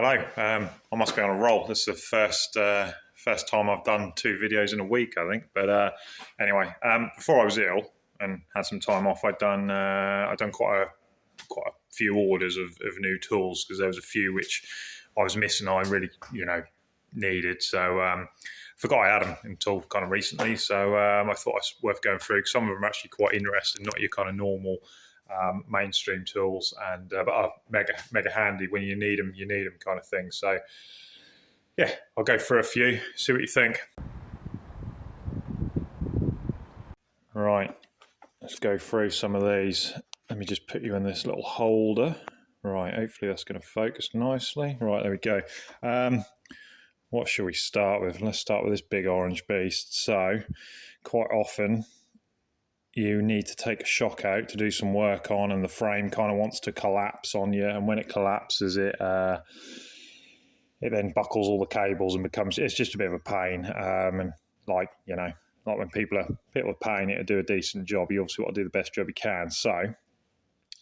Hello, I must be on a roll. This is the first time I've done 2 videos in a week, I think. But anyway, before I was ill and had some time off, I'd done quite a few orders of new tools because there was a few which I was missing. I really needed. So forgot I had them until kind of recently. So I thought it was worth going through because some of them are actually quite interesting, not your kind of normal mainstream tools, and but are mega handy when you need them kind of thing. So yeah, I'll go through a few, see what you think. Right, let's go through some of these. Let me just put you in this little holder. Right, hopefully that's going to focus nicely. Right, there we go. What should we start with? Let's start with this big orange beast. So quite often you need to take a shock out to do some work on, and the frame kind of wants to collapse on you, and when it collapses it then buckles all the cables and it's just a bit of a pain. And like when people are paying it to do a decent job, you obviously want to do the best job you can. So I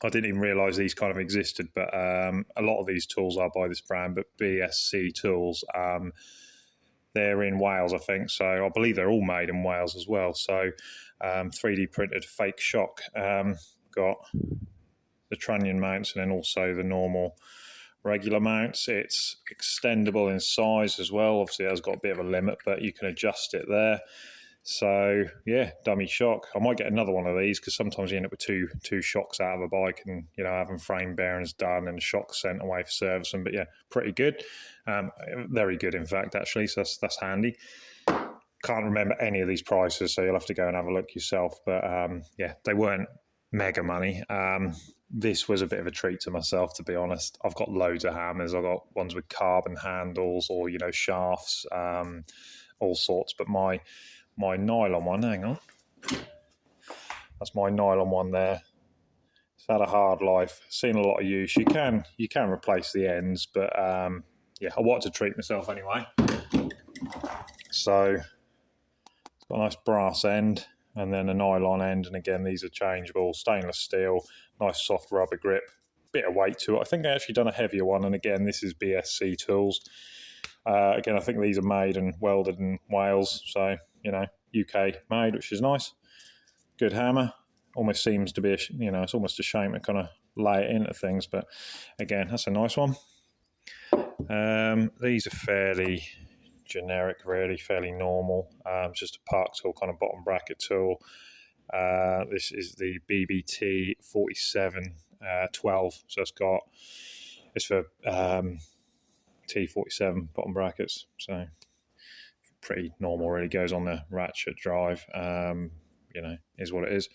didn't even realise these kind of existed, but a lot of these tools are by this brand, but BSC tools. They're in Wales, I think, so I believe they're all made in Wales as well. So 3D printed fake shock. Got the trunnion mounts and then also the normal regular mounts. It's extendable in size as well. Obviously, it has got a bit of a limit, but you can adjust it there. So yeah, dummy shock. I might get another one of these because sometimes you end up with two shocks out of a bike, and having frame bearings done and shocks sent away for servicing. But yeah, pretty good, very good in fact actually. So that's handy. Can't remember any of these prices, so you'll have to go and have a look yourself. But yeah, they weren't mega money. This was a bit of a treat to myself, to be honest. I've got loads of hammers. I've got ones with carbon handles or shafts, all sorts. But my nylon one, hang on, that's my nylon one there. It's had a hard life, seen a lot of use. You can replace the ends, but yeah, I wanted to treat myself anyway. So it's got a nice brass end and then a nylon end, and again these are changeable, stainless steel, nice soft rubber grip, bit of weight to it. I think I actually done a heavier one, and again this is BSC tools. Again, I think these are made and welded in Wales, so UK made, which is nice. Good hammer. Almost seems to be it's almost a shame to kind of lay it into things, but again, that's a nice one. These are fairly generic, really, fairly normal. Just a park tool, kind of bottom bracket tool. This is the BBT 4712, so it's for T47 bottom brackets, so pretty normal, really. Goes on the ratchet drive, is what it is.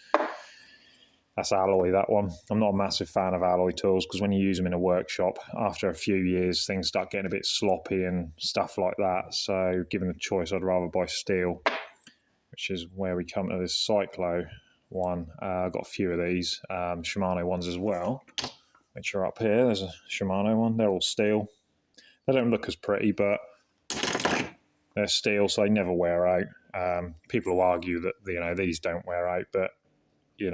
That's alloy, that one. I'm not a massive fan of alloy tools because when you use them in a workshop, after a few years, things start getting a bit sloppy and stuff like that. So given the choice, I'd rather buy steel, which is where we come to this Cyclo one. I've got a few of these, Shimano ones as well, which are up here. There's a Shimano one. They're all steel. They don't look as pretty, but they're steel, so they never wear out. People will argue that these don't wear out, but you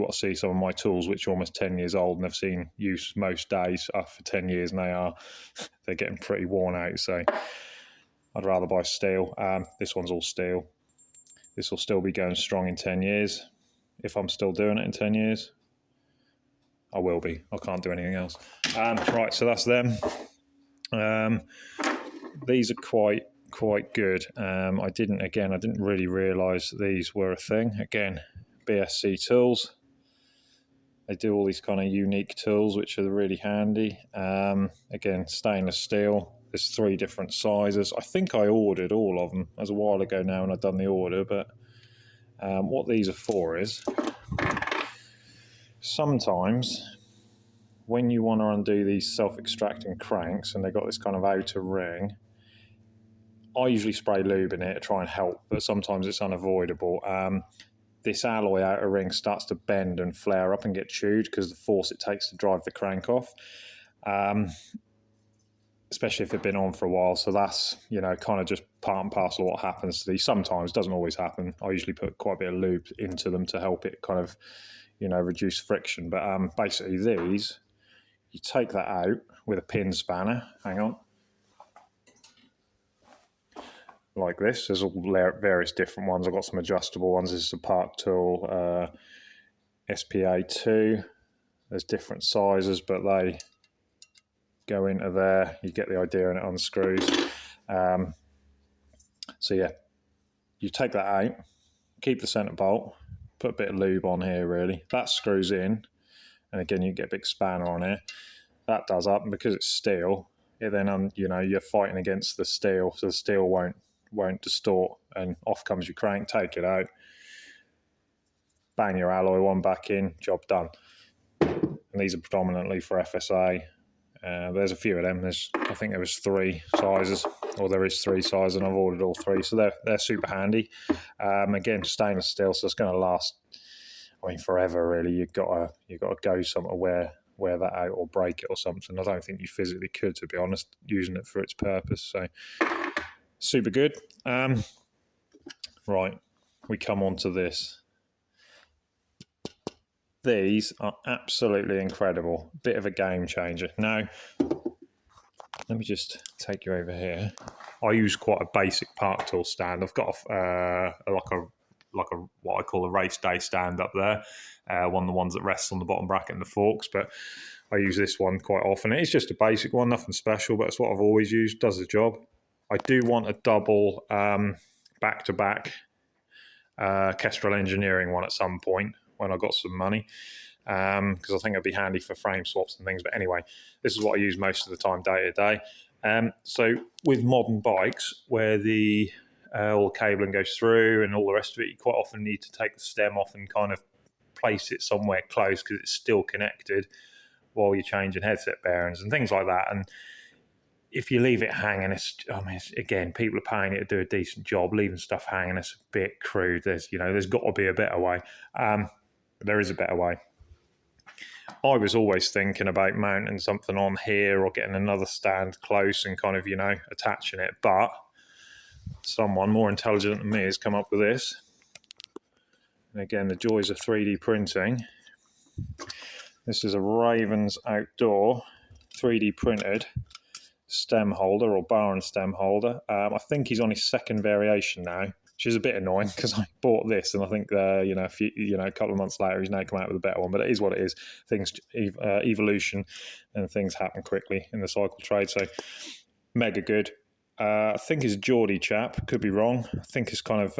want to see some of my tools, which are almost 10 years old and they've seen use most days for 10 years, and they're getting pretty worn out. So I'd rather buy steel. This one's all steel. This will still be going strong in 10 years. If I'm still doing it in 10 years, I will be. I can't do anything else. Right, so that's them. These are quite good. I didn't really realise these were a thing. Again, BSC tools. They do all these kind of unique tools, which are really handy. Again, stainless steel. There's 3 different sizes. I think I ordered all of them. It was a while ago now when I'd done the order, but what these are for is sometimes when you want to undo these self-extracting cranks and they've got this kind of outer ring, I usually spray lube in it to try and help, but sometimes it's unavoidable. This alloy outer ring starts to bend and flare up and get chewed because of the force it takes to drive the crank off, especially if it's been on for a while. So that's, kind of just part and parcel of what happens to these. Sometimes, doesn't always happen. I usually put quite a bit of lube into them to help it kind of, reduce friction. But basically these, you take that out with a pin spanner. Hang on. Like this. There's all various different ones. I've got some adjustable ones. This is a Park Tool SPA2. There's different sizes, but they go into there. You get the idea, and it unscrews. So yeah, you take that out, keep the centre bolt, put a bit of lube on here really. That screws in, and again you get a big spanner on here. That does up, and because it's steel, it then you're fighting against the steel, so the steel won't distort, and off comes your crank. Take it out, bang your alloy one back in, job done. And these are predominantly for FSA. There's a few of them. I think there was 3 sizes, or there is 3 sizes, and I've ordered all 3, so they're super handy. Again, stainless steel, so it's going to last, forever really. You've got to go somewhere, wear that out or break it or something. I don't think you physically could, to be honest, using it for its purpose. So super good. Right, we come on to this. These are absolutely incredible. Bit of a game changer. Now, let me just take you over here. I use quite a basic Park Tool stand. I've got like a what I call a race day stand up there. One of the ones that rests on the bottom bracket and the forks, but I use this one quite often. It's just a basic one, nothing special, but it's what I've always used. Does the job. I do want a double back-to-back Kestrel Engineering one at some point when I got some money, because I think it'd be handy for frame swaps and things. But anyway, this is what I use most of the time, day to day. So with modern bikes, where all the cabling goes through and all the rest of it, you quite often need to take the stem off and kind of place it somewhere close because it's still connected while you're changing headset bearings and things like that. And if you leave it hanging, again, people are paying it to do a decent job. Leaving stuff hanging, it's a bit crude. There's got to be a better way. There is a better way. I was always thinking about mounting something on here or getting another stand close and kind of, attaching it. But someone more intelligent than me has come up with this. And again, the joys of 3D printing. This is a Ravens Outdoor 3D printed stem holder, or bar and stem holder. I think he's on his second variation now, which is a bit annoying because I bought this and I think a couple of months later he's now come out with a better one. But it is what it is. Things evolution, and things happen quickly in the cycle trade. So mega good. I think he's a Geordie chap. Could be wrong. I think it's kind of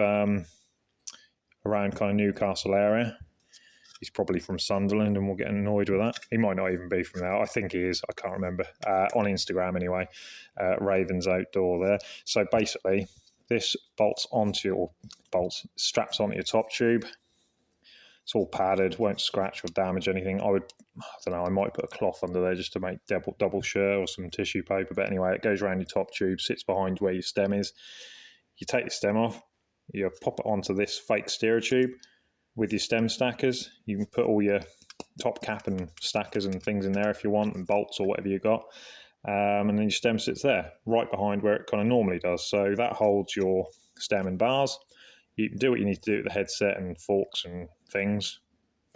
around kind of Newcastle area. He's probably from Sunderland, and we'll get annoyed with that. He might not even be from there. I think he is. I can't remember. On Instagram anyway, Ravens Outdoor there. So basically, this straps onto your top tube. It's all padded, won't scratch or damage anything. I might put a cloth under there just to make double sure, or some tissue paper. But anyway, it goes around your top tube, sits behind where your stem is. You take the stem off, you pop it onto this fake steerer tube with your stem stackers. You can put all your top cap and stackers and things in there if you want, and bolts or whatever you got. And then your stem sits there, right behind where it kind of normally does. So that holds your stem and bars. You can do what you need to do with the headset and forks and things.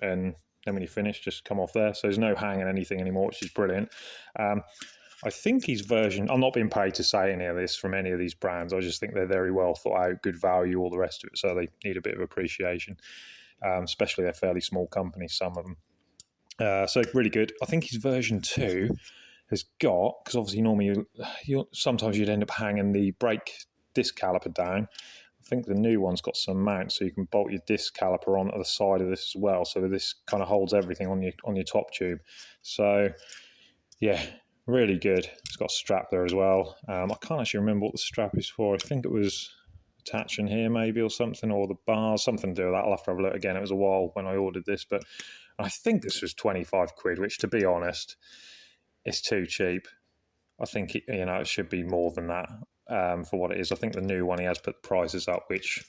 And then when you finish, just come off there. So there's no hanging anything anymore, which is brilliant. I think his version, I'm not being paid to say any of this from any of these brands. I just think they're very well thought out, good value, all the rest of it. So they need a bit of appreciation. Especially they're fairly small companies, some of them. So really good. I think his version 2 has got, because obviously normally sometimes you'd end up hanging the brake disc caliper down. I think the new one's got some mount, so you can bolt your disc caliper onto the side of this as well. So this kind of holds everything on your top tube. So yeah, really good. It's got a strap there as well. I can't actually remember what the strap is for. I think it was attaching here maybe, or something, or the bars, something to do with that. I'll have to have a look again. It was a while when I ordered this, but I think this was 25 quid, which, to be honest, is too cheap. I think it should be more than that for what it is. I think the new one, he has put the prices up, which,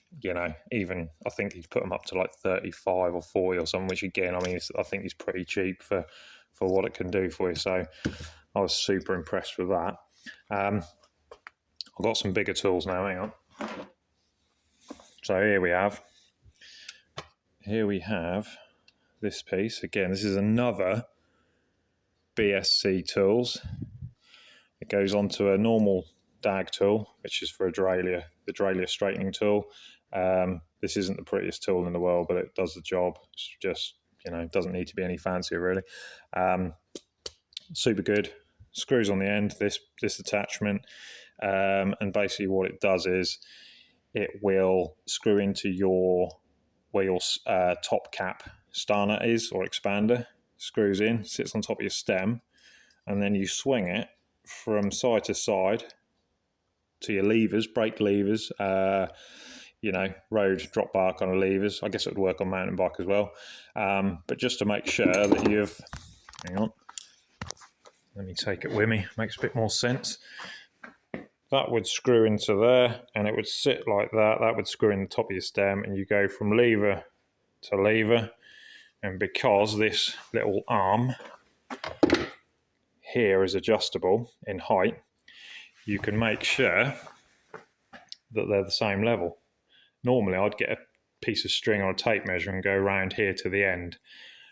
even I think he's put them up to like 35 or 40 or something, which again, I think he's pretty cheap for what it can do for you. So I was super impressed with that. I've got some bigger tools now, hang on. So here we have this piece. Again, this is another BSC tools. It goes onto a normal dag tool, which is for the derailleur straightening tool. This isn't the prettiest tool in the world, but it does the job. It's just, it doesn't need to be any fancier really. Super good. Screws on the end, this attachment, and basically what it does is it will screw into where your top cap star nut is, or expander. Screws in, sits on top of your stem, and then you swing it from side to side to your levers, brake levers, road drop bar kind of levers. I guess it would work on mountain bike as well. But just to make sure that you've, hang on, let me take it with me, makes a bit more sense. That would screw into there, and it would sit like that. That would screw in the top of your stem, and you go from lever to lever. And because this little arm here is adjustable in height, you can make sure that they're the same level. Normally, I'd get a piece of string or a tape measure and go around here to the end.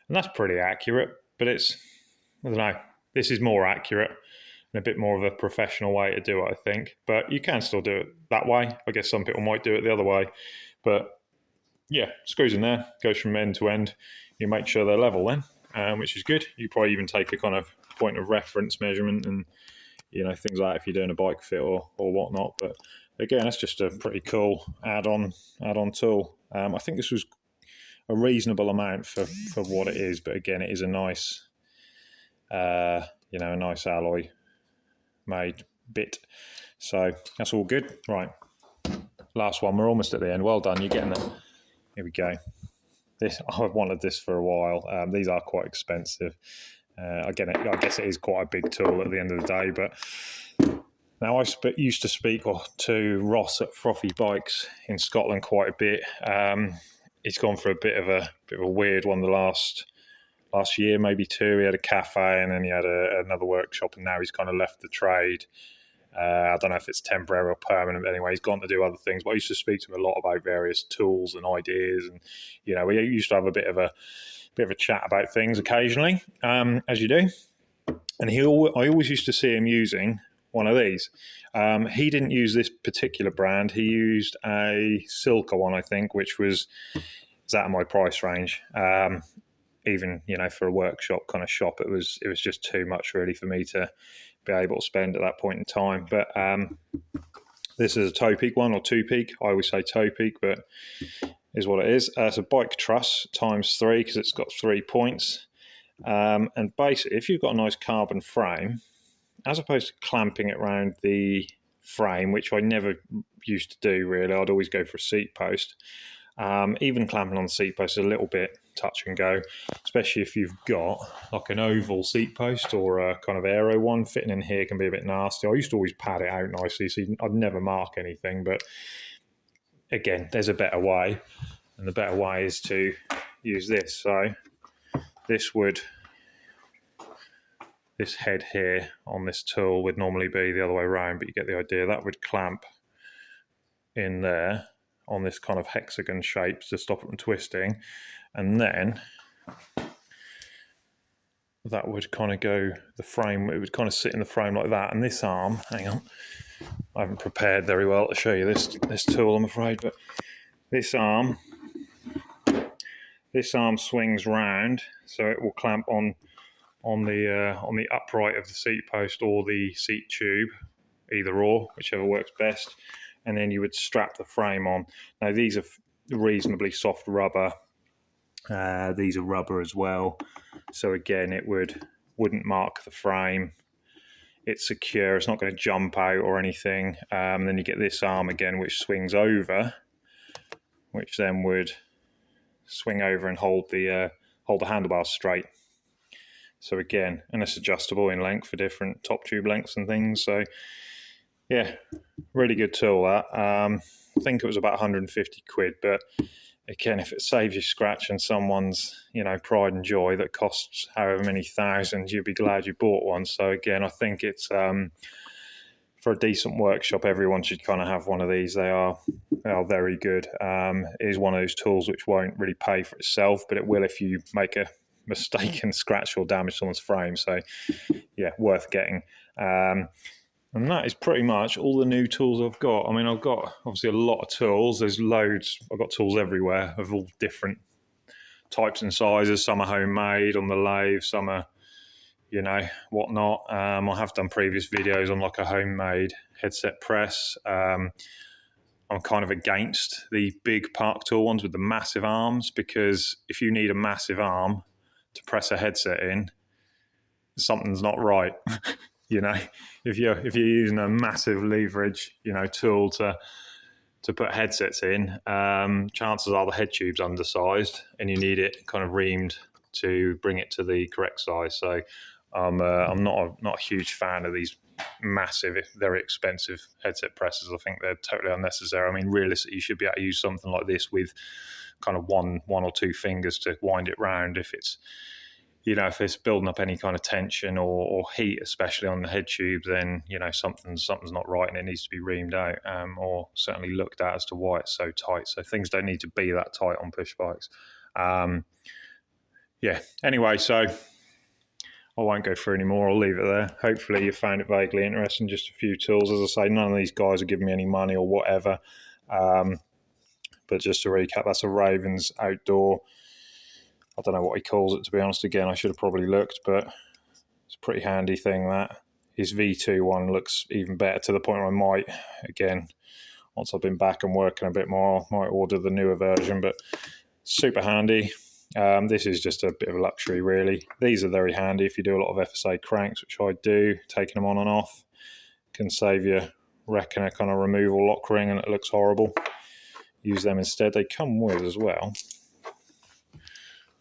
And that's pretty accurate, but I don't know, this is more accurate and a bit more of a professional way to do it, I think. But you can still do it that way. I guess some people might do it the other way. But yeah, screws in there, goes from end to end. You make sure they're level then, which is good. You probably even take a kind of point of reference measurement and, things like that if you're doing a bike fit or whatnot. But again, that's just a pretty cool add-on tool. I think this was a reasonable amount for what it is, but again, it is a nice, a nice alloy made bit. So that's all good. Right, last one. We're almost at the end. Well done. You're getting there. Here we go. I've wanted this for a while. These are quite expensive. I guess it is quite a big tool at the end of the day. But now I used to speak to Ross at Frothy Bikes in Scotland quite a bit. He's gone for a bit of a weird one the last year, maybe two. He had a cafe and then he had another workshop, and now he's kind of left the trade. I don't know if it's temporary or permanent, but anyway, he's gone to do other things. But I used to speak to him a lot about various tools and ideas, and we used to have a bit of a chat about things occasionally, as you do. And I always used to see him using one of these. He didn't use this particular brand. He used a Silka one, I think, which was out of my price range. Even for a workshop kind of shop, it was just too much really for me to be able to spend at that point in time. But this is a toe peak one, or two peak. I always say toe peak, but is what it is. It's a bike truss ×3 because it's got 3 points. And basically, if you've got a nice carbon frame, as opposed to clamping it around the frame, which I never used to do really, I'd always go for a seat post. Even clamping on the seat post is a little bit touch and go, especially if you've got like an oval seat post or a kind of aero one. Fitting in here can be a bit nasty. I used to always pad it out nicely, so I'd never mark anything. But again, there's a better way, and the better way is to use this. So this head here on this tool would normally be the other way around, but you get the idea. That would clamp in there on this kind of hexagon shape to stop it from twisting, and then that would kind of go the frame. It would kind of sit in the frame like that. And this arm, hang on, I haven't prepared very well to show you this tool, I'm afraid, but this arm swings round, so it will clamp on the upright of the seat post or the seat tube, either or, whichever works best. And then you would strap the frame on. Now these are reasonably soft rubber. These are rubber as well. So again, it wouldn't mark the frame. It's secure. It's not going to jump out or anything. Then you get this arm again, which swings over, which then would swing over and hold the handlebars straight. So again, and it's adjustable in length for different top tube lengths and things. So yeah, really good tool that. I think it was about 150 quid, but again, if it saves you scratching someone's, pride and joy that costs however many thousands, you'd be glad you bought one. So again, I think it's for a decent workshop, everyone should kind of have one of these. They are very good. It is one of those tools which won't really pay for itself, but it will if you make a mistaken scratch or damage someone's frame. So yeah, worth getting. And that is pretty much all the new tools I've got. I mean, I've got obviously a lot of tools. There's loads. I've got tools everywhere of all different types and sizes. Some are homemade on the lathe, some are, you know, whatnot. I have done previous videos on like a homemade headset press. I'm kind of against the big Park Tool ones with the massive arms, because if you need a massive arm to press a headset in, something's not right. You know, if you're using a massive leverage, you know, tool to put headsets in, chances are the head tube's undersized, and you need it kind of reamed to bring it to the correct size. So I'm not a huge fan of these massive, very expensive headset presses. I think they're totally unnecessary. I mean, realistically, you should be able to use something like this with kind of one or two fingers to wind it round if it's, you know, if it's building up any kind of tension or heat, especially on the head tube, then, you know, something's not right and it needs to be reamed out, or certainly looked at as to why it's so tight. So things don't need to be that tight on push bikes. Yeah, anyway, so I won't go through any more. I'll leave it there. Hopefully you found it vaguely interesting, just a few tools. As I say, none of these guys are giving me any money or whatever. But just to recap, that's a Ravens outdoor, I don't know what he calls it, to be honest. Again, I should have probably looked, but it's a pretty handy thing, that. His V2 one looks even better, to the point where I might, again, once I've been back and working a bit more, I might order the newer version, but super handy. This is just a bit of a luxury, really. These are very handy if you do a lot of FSA cranks, which I do, taking them on and off. Can save you, reckon, a kind of removal lock ring and it looks horrible. Use them instead. They come with, as well,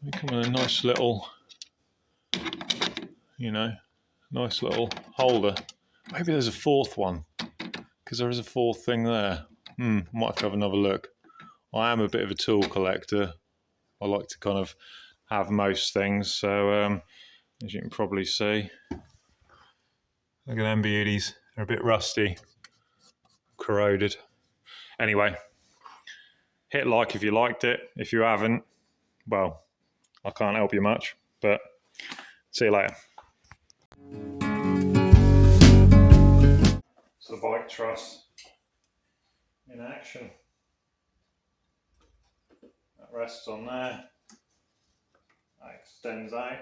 they come with a nice little, you know, nice little holder. Maybe there's a fourth one, because there is a fourth thing there. Might have to have another look. I am a bit of a tool collector. I like to kind of have most things. So as you can probably see, look at them beauties. They're a bit rusty, corroded. Anyway, hit like if you liked it. If you haven't, well, I can't help you much, but see you later. So the bike truss in action. That rests on there. That extends out.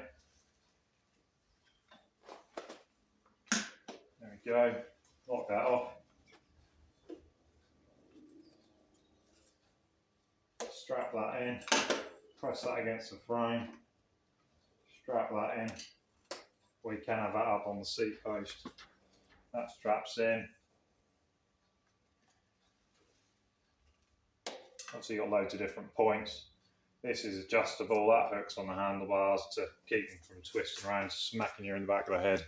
There we go. Lock that off. Strap that in. Press that against the frame. Strap that in. We can have that up on the seat post. That straps in. Obviously you've got loads of different points. This is adjustable. That hooks on the handlebars to keep them from twisting around, smacking you in the back of the head.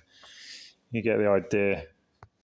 You get the idea.